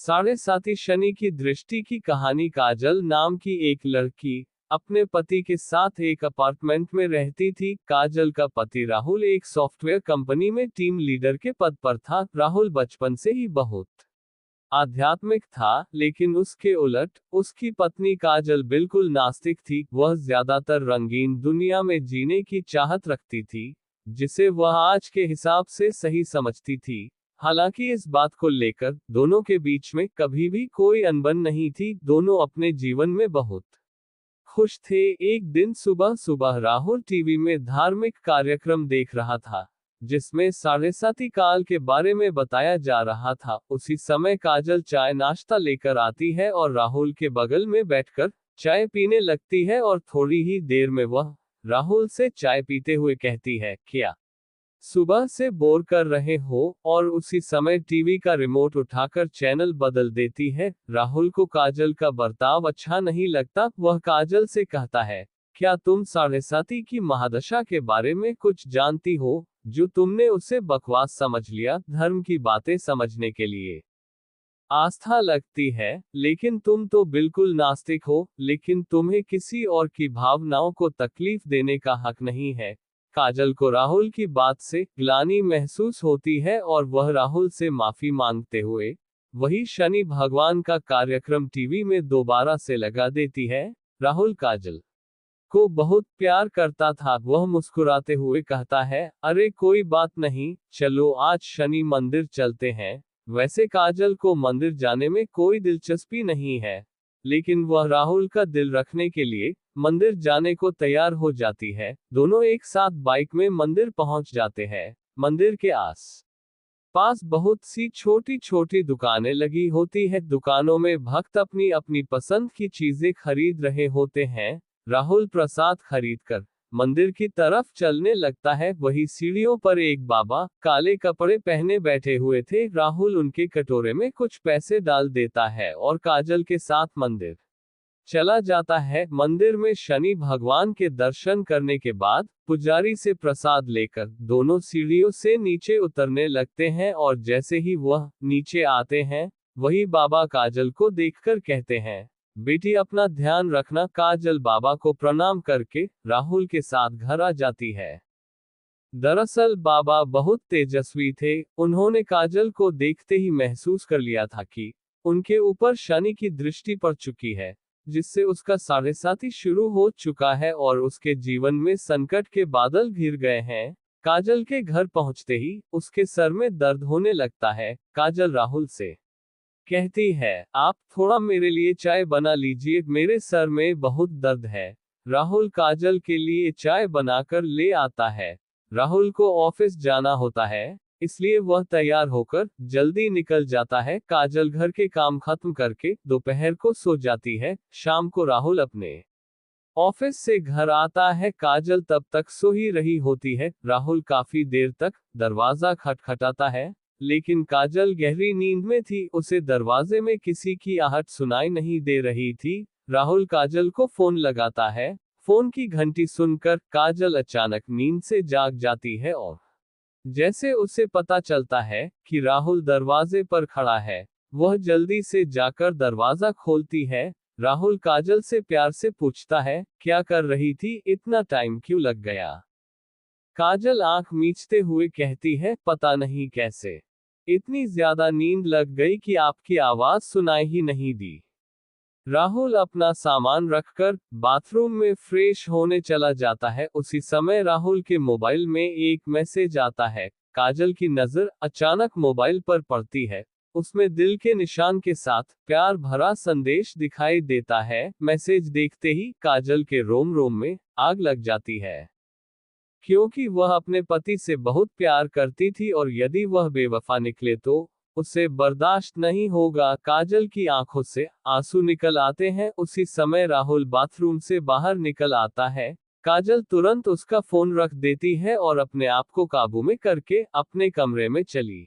साढ़े साथी शनि की दृष्टि की कहानी। काजल नाम की एक लड़की अपने पति के साथ एक अपार्टमेंट में रहती थी। काजल का पति राहुल एक सॉफ्टवेयर कंपनी में टीम लीडर के पद पर था। राहुल बचपन से ही बहुत आध्यात्मिक था, लेकिन उसके उलट उसकी पत्नी काजल बिल्कुल नास्तिक थी। वह ज्यादातर रंगीन दुनिया में जीने की चाहत रखती थी, जिसे वह आज के हिसाब से सही समझती थी। हालांकि इस बात को लेकर दोनों के बीच में कभी भी कोई अनबन नहीं थी। दोनों अपने जीवन में बहुत खुश थे। एक दिन सुबह सुबह राहुल टीवी में धार्मिक कार्यक्रम देख रहा था, जिसमें साढ़े साती काल के बारे में बताया जा रहा था। उसी समय काजल चाय नाश्ता लेकर आती है और राहुल के बगल में बैठकर चाय पीने लगती है और थोड़ी ही देर में वह राहुल से चाय पीते हुए कहती है, क्या सुबह से बोर कर रहे हो? और उसी समय टीवी का रिमोट उठाकर चैनल बदल देती है। राहुल को काजल का बर्ताव अच्छा नहीं लगता। वह काजल से कहता है, क्या तुम साढ़े साती की महादशा के बारे में कुछ जानती हो, जो तुमने उसे बकवास समझ लिया? धर्म की बातें समझने के लिए आस्था लगती है, लेकिन तुम तो बिल्कुल नास्तिक हो। लेकिन तुम्हें किसी और की भावनाओं को तकलीफ देने का हक नहीं है। काजल को राहुल की बात से ग्लानि महसूस होती है और वह राहुल से माफी मांगते हुए वही शनि भगवान का कार्यक्रम टीवी में दोबारा से लगा देती है। राहुल काजल को बहुत प्यार करता था। वह मुस्कुराते हुए कहता है, अरे कोई बात नहीं, चलो आज शनि मंदिर चलते हैं। वैसे काजल को मंदिर जाने में कोई दिलचस्पी नहीं है, लेकिन वह राहुल का दिल रखने के लिए मंदिर जाने को तैयार हो जाती है। दोनों एक साथ बाइक में मंदिर पहुंच जाते हैं। मंदिर के आस पास बहुत सी छोटी छोटी दुकानें लगी होती है। दुकानों में भक्त अपनी अपनी पसंद की चीजें खरीद रहे होते हैं। राहुल प्रसाद खरीदकर मंदिर की तरफ चलने लगता है। वही सीढ़ियों पर एक बाबा काले कपड़े पहने बैठे हुए थे। राहुल उनके कटोरे में कुछ पैसे डाल देता है और काजल के साथ मंदिर चला जाता है। मंदिर में शनि भगवान के दर्शन करने के बाद पुजारी से प्रसाद लेकर दोनों सीढ़ियों से नीचे उतरने लगते हैं और जैसे ही वह नीचे आते हैं, वही बाबा काजल को देखकर कहते हैं, बेटी अपना ध्यान रखना। काजल बाबा को प्रणाम करके राहुल के साथ घर आ जाती है। दरअसल बाबा बहुत तेजस्वी थे। उन्होंने काजल को देखते ही महसूस कर लिया था कि उनके ऊपर शनि की दृष्टि पड़ चुकी है, जिससे उसका साढ़े साती शुरू हो चुका है और उसके जीवन में संकट के बादल घिर गए हैं। काजल के घर पहुंचते ही उसके सर में दर्द होने लगता है। काजल राहुल से कहती है, आप थोड़ा मेरे लिए चाय बना लीजिए, मेरे सर में बहुत दर्द है। राहुल काजल के लिए चाय बनाकर ले आता है। राहुल को ऑफिस जाना होता है, इसलिए वह तैयार होकर जल्दी निकल जाता है। काजल घर के काम खत्म करके दोपहर को सो जाती है। शाम को राहुल अपने ऑफिस से घर आता है। काजल तब तक सो ही रही होती है। राहुल काफी देर तक दरवाजा खटखटाता है, लेकिन काजल गहरी नींद में थी। उसे दरवाजे में किसी की आहट सुनाई नहीं दे रही थी। राहुल काजल को फोन लगाता है। फोन की घंटी सुनकर काजल अचानक नींद से जाग जाती है और जैसे उसे पता चलता है कि राहुल दरवाजे पर खड़ा है, वह जल्दी से जाकर दरवाजा खोलती है। राहुल काजल से प्यार से पूछता है, क्या कर रही थी, इतना टाइम क्यों लग गया? काजल आंख मीचते हुए कहती है, पता नहीं कैसे इतनी ज्यादा नींद लग गई कि आपकी आवाज सुनाई ही नहीं दी। राहुल अपना सामान रखकर बाथरूम में फ्रेश होने चला जाता है। उसी समय राहुल के मोबाइल में एक मैसेज आता है। काजल की नजर अचानक मोबाइल पर पड़ती है। उसमें दिल के निशान के साथ प्यार भरा संदेश दिखाई देता है। मैसेज देखते ही काजल के रोम रोम में आग लग जाती है, क्योंकि वह अपने पति से बहुत प्यार करती थी और यदि वह बेवफा निकले तो उसे बर्दाश्त नहीं होगा। काजल की आंखों से आंसू निकल आते हैं। उसी समय राहुल बाथरूम से बाहर निकल आता है। काजल तुरंत उसका फोन रख देती है और अपने आप को काबू में करके अपने कमरे में चली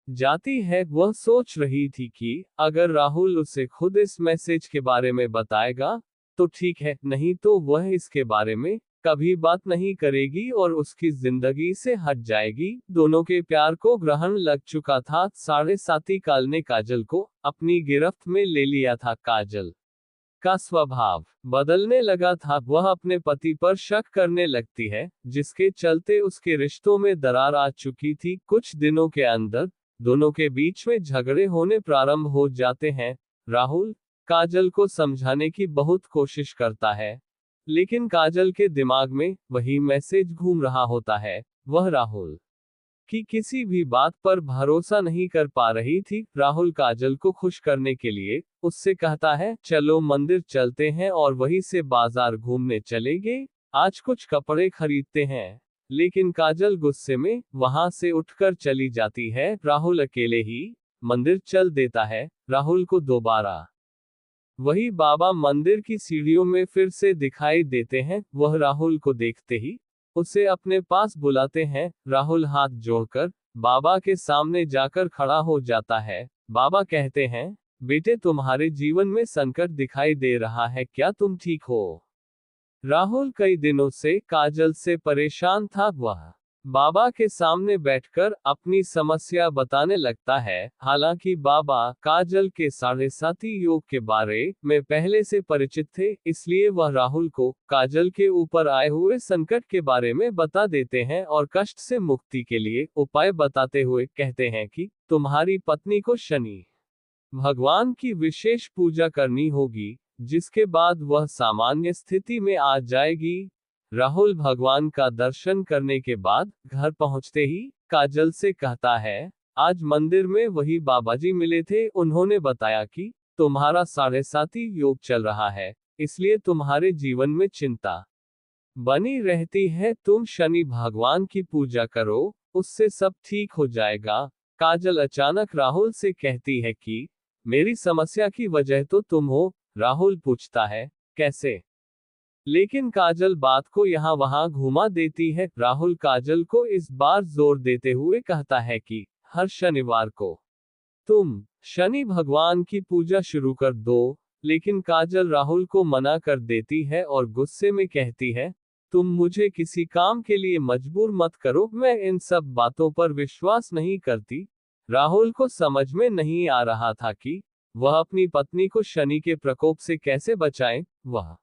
जाती है। वह सोच रही थी कि अगर राहुल उसे खुद इस मैसेज के बारे में बताएगा तो ठीक है, नहीं तो वह इसके बारे में कभी बात नहीं करेगी और उसकी जिंदगी से हट जाएगी। दोनों के प्यार को ग्रहण लग चुका था। 7.5 काल ने काजल को अपनी गिरफ्त में ले लिया था। काजल का स्वभाव बदलने लगा था। वह अपने पति पर शक करने लगती है, जिसके चलते उसके रिश्तों में दरार आ चुकी थी। कुछ दिनों के अंदर दोनों के बीच में झगड़े होने प्रारंभ हो जाते हैं। राहुल काजल को समझाने की बहुत कोशिश करता है, लेकिन काजल के दिमाग में वही मैसेज घूम रहा होता है। वह राहुल कि किसी भी बात पर भरोसा नहीं कर पा रही थी। राहुल काजल को खुश करने के लिए उससे कहता है, चलो मंदिर चलते हैं और वहीं से बाजार घूमने चलेंगे, आज कुछ कपड़े खरीदते हैं। लेकिन काजल गुस्से में वहां से उठकर चली जाती है। राहुल अकेले ही मंदिर चल देता है। राहुल को दोबारा वही बाबा मंदिर की सीढ़ियों में फिर से दिखाई देते हैं। वह राहुल को देखते ही उसे अपने पास बुलाते हैं। राहुल हाथ जोड़कर बाबा के सामने जाकर खड़ा हो जाता है। बाबा कहते हैं, बेटे तुम्हारे जीवन में संकट दिखाई दे रहा है, क्या तुम ठीक हो? राहुल कई दिनों से काजल से परेशान था। वह बाबा के सामने बैठकर अपनी समस्या बताने लगता है। हालांकि बाबा काजल के 7.5 योग के बारे में पहले से परिचित थे, इसलिए वह राहुल को काजल के ऊपर आए हुए संकट के बारे में बता देते हैं और कष्ट से मुक्ति के लिए उपाय बताते हुए कहते हैं कि तुम्हारी पत्नी को शनि भगवान की विशेष पूजा करनी होगी, जिसके बाद वह सामान्य स्थिति में आ जाएगी। राहुल भगवान का दर्शन करने के बाद घर पहुंचते ही काजल से कहता है, आज मंदिर में वही बाबाजी मिले थे। उन्होंने बताया कि तुम्हारा 7.5 योग चल रहा है, इसलिए तुम्हारे जीवन में चिंता बनी रहती है। तुम शनि भगवान की पूजा करो, उससे सब ठीक हो जाएगा। काजल अचानक राहुल से कहती है कि मेरी समस्या की वजह तो तुम हो। राहुल पूछता है, कैसे? लेकिन काजल बात को यहाँ वहां घुमा देती है। राहुल काजल को इस बार जोर देते हुए कहता है कि हर शनिवार को तुम शनि भगवान की पूजा शुरू कर दो। लेकिन काजल राहुल को मना कर देती है और गुस्से में कहती है, तुम मुझे किसी काम के लिए मजबूर मत करो, मैं इन सब बातों पर विश्वास नहीं करती। राहुल को समझ में नहीं आ रहा था कि वह अपनी पत्नी को शनि के प्रकोप से कैसे बचाए। वह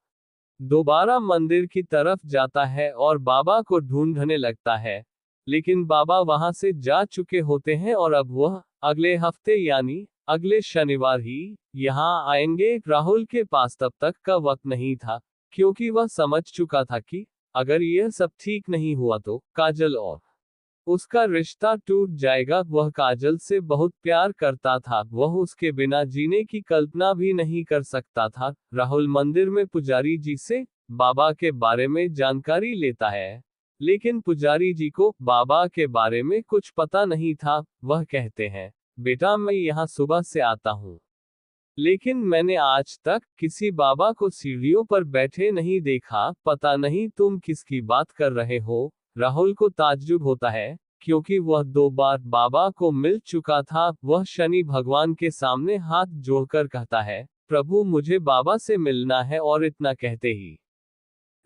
दोबारा मंदिर की तरफ जाता है और बाबा को ढूंढने लगता है, लेकिन बाबा वहां से जा चुके होते हैं और अब वह अगले हफ्ते यानी अगले शनिवार ही यहाँ आएंगे। राहुल के पास तब तक का वक्त नहीं था, क्योंकि वह समझ चुका था कि अगर यह सब ठीक नहीं हुआ तो काजल और उसका रिश्ता टूट जाएगा। वह काजल से बहुत प्यार करता था, वह उसके बिना जीने की कल्पना भी नहीं कर सकता था। राहुल मंदिर में पुजारी जी से बाबा के बारे में जानकारी लेता है, लेकिन पुजारी जी को बाबा के बारे में कुछ पता नहीं था। वह कहते हैं, बेटा मैं यहाँ सुबह से आता हूँ, लेकिन मैंने आज तक किसी बाबा को सीढ़ियों पर बैठे नहीं देखा। पता नहीं तुम किसकी बात कर रहे हो। राहुल को ताज्जुब होता है, क्योंकि वह 2 बार बाबा को मिल चुका था। वह शनि भगवान के सामने हाथ जोड़कर कहता है, प्रभु मुझे बाबा से मिलना है। और इतना कहते ही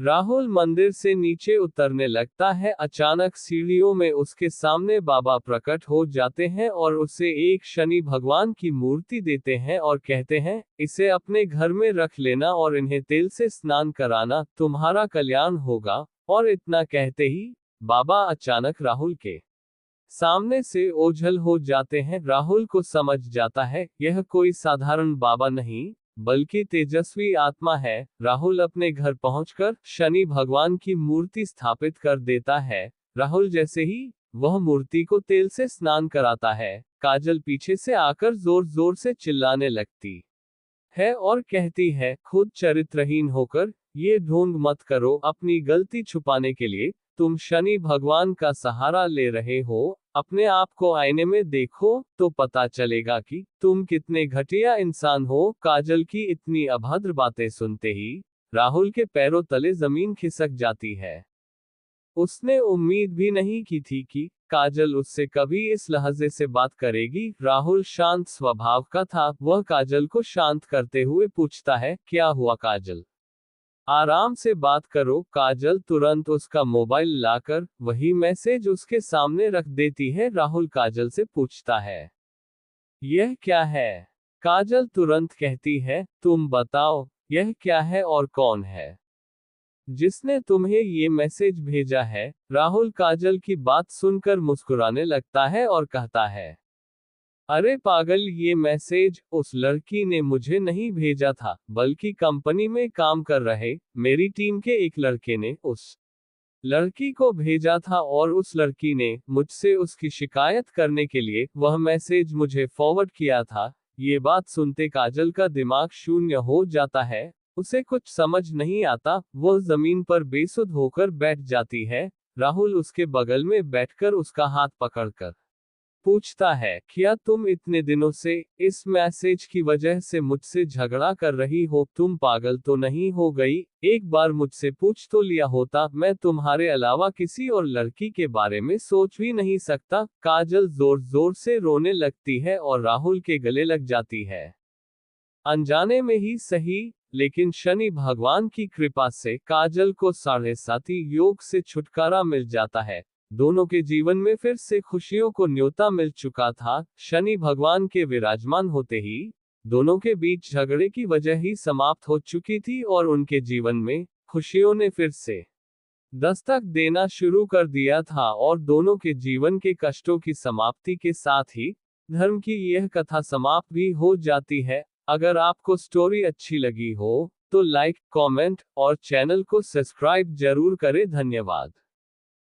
राहुल मंदिर से नीचे उतरने लगता है। अचानक सीढ़ियों में उसके सामने बाबा प्रकट हो जाते हैं और उसे एक शनि भगवान की मूर्ति देते हैं और कहते हैं, इसे अपने घर में रख लेना और इन्हें तेल से स्नान कराना, तुम्हारा कल्याण होगा। और इतना कहते ही बाबा अचानक राहुल के सामने से ओझल हो जाते हैं। राहुल को समझ जाता है यह कोई साधारण बाबा नहीं, बल्कि तेजस्वी आत्मा है। राहुल अपने घर पहुंचकर शनि भगवान की मूर्ति स्थापित कर देता है। राहुल जैसे ही वह मूर्ति को तेल से स्नान कराता है, काजल पीछे से आकर जोर जोर से चिल्लाने लगती है और कहती है, खुद चरित्रहीन होकर ये ढोंग मत करो। अपनी गलती छुपाने के लिए तुम शनि भगवान का सहारा ले रहे हो। अपने आप को आईने में देखो तो पता चलेगा कि तुम कितने घटिया इंसान हो। काजल की इतनी अभद्र बातें सुनते ही राहुल के पैरों तले जमीन खिसक जाती है। उसने उम्मीद भी नहीं की थी कि काजल उससे कभी इस लहजे से बात करेगी। राहुल शांत स्वभाव का था। वह काजल को शांत करते हुए पूछता है, क्या हुआ काजल? आराम से बात करो। काजल तुरंत उसका मोबाइल लाकर वही मैसेज उसके सामने रख देती है। राहुल काजल से पूछता है, यह क्या है? काजल तुरंत कहती है, तुम बताओ, यह क्या है और कौन है जिसने तुम्हें ये मैसेज भेजा है? राहुल काजल की बात सुनकर मुस्कुराने लगता है और कहता है, अरे पागल, ये मैसेज उस लड़की ने मुझे नहीं भेजा था, बल्कि कंपनी में काम कर रहे मेरी टीम के एक लड़के ने उस लड़की को भेजा था, और उस लड़की ने मुझसे उसकी शिकायत करने के लिए वह मैसेज मुझे फॉरवर्ड किया था। ये बात सुनते काजल का दिमाग शून्य हो जाता है। उसे कुछ समझ नहीं आता। वह जमीन पर बेसुध होकर बैठ जाती है। राहुल उसके बगल में बैठकर उसका हाथ पकड़कर पूछता है, क्या तुम इतने दिनों से इस मैसेज की वजह से मुझसे झगड़ा कर रही हो? तुम पागल तो नहीं हो गई? एक बार मुझसे पूछ तो लिया होता, मैं तुम्हारे अलावा किसी और लड़की के बारे में सोच भी नहीं सकता। काजल जोर जोर से रोने लगती है और राहुल के गले लग जाती है। अनजाने में ही सही, लेकिन शनि भगवान की कृपा से काजल को 7.5 योग से छुटकारा मिल जाता है। दोनों के जीवन में फिर से खुशियों को न्योता मिल चुका था। शनि भगवान के विराजमान होते ही दोनों के बीच झगड़े की वजह ही समाप्त हो चुकी थी और उनके जीवन में खुशियों ने फिर से दस्तक देना शुरू कर दिया था, और दोनों के जीवन के कष्टों की समाप्ति के साथ ही धर्म की यह कथा समाप्त भी हो जाती है। अगर आपको स्टोरी अच्छी लगी हो तो लाइक, कमेंट और चैनल को सब्सक्राइब जरूर करें। धन्यवाद।